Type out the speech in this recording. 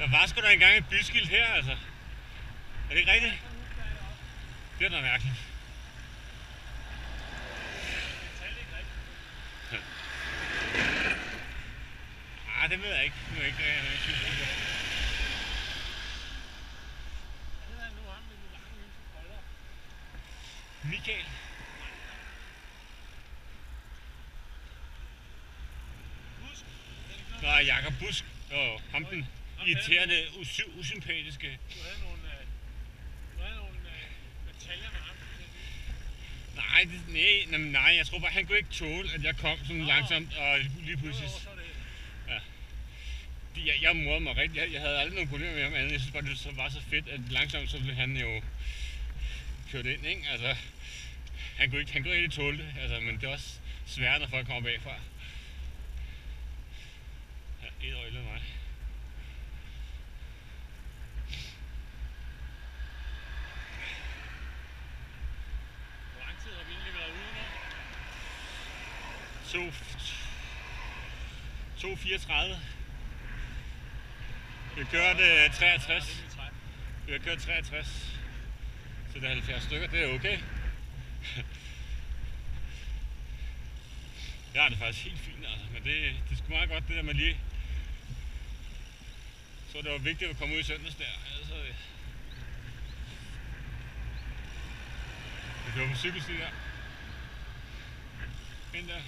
Der var sgu da engang et byskilt her, altså. Er det ikke rigtigt? Det er da mærkeligt. Ah, det ved jeg ikke. Nu er jeg ikke Michael. Nå, Jakob Busk. Jo, ham den irriterende, usympatiske. Du havde nogle detaljer med ham. Nej, jeg tror bare, han kunne ikke tåle, at jeg kom sådan langsomt og lige pludselig. Ja. Jeg morede mig rigtig. Jeg havde aldrig nogen problemer med ham andet. Jeg synes bare, det var så fedt, at langsomt så blev han jo kørt ind, ikke? Altså, han kunne ikke rigtig tåle det, altså, men det er også svært, når folk kommer bagfra. Ja, et øje eller mig. Hvor lang tid har vi egentlig været ude nu? 2:34. Vi har kørt 63. Vi har kørt 63. Så det er 70 stykker, det er okay. Ja, det er faktisk helt fint, altså. Men det er sgu meget godt, det der med lige. Så det var vigtigt at komme ud i søndags der. Altså, det var på cykelsti der. Ind der.